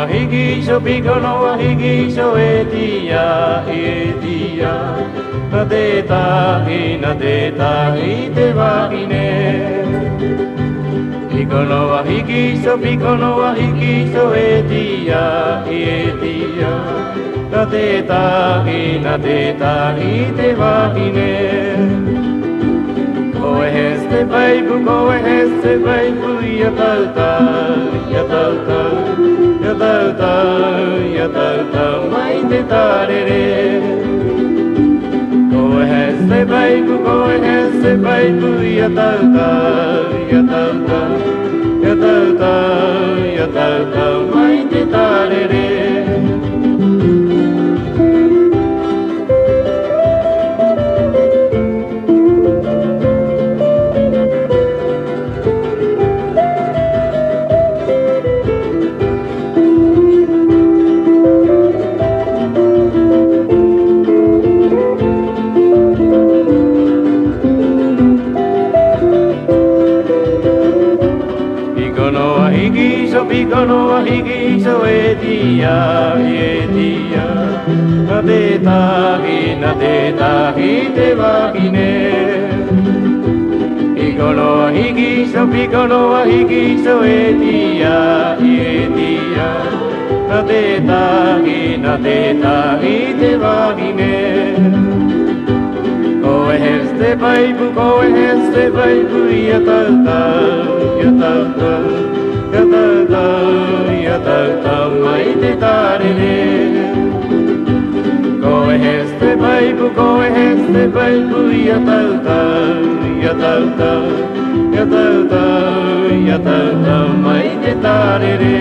higisho pikono wa higisho etia na deta hi te wahine pikono wa higisho etia na deta hi te wahine Koe heste baibu, ya tauta, mai te tarere. Koe heste baibu, ya tauta, mai te tarere. Pikono wa higisho etia na deta hi te wahine Pikono wa higisho etia na deta hi te wahine Koe heste baibu, ya tauta, mai te tarere. Koe heste baibu, ya tauta, mai te tarere.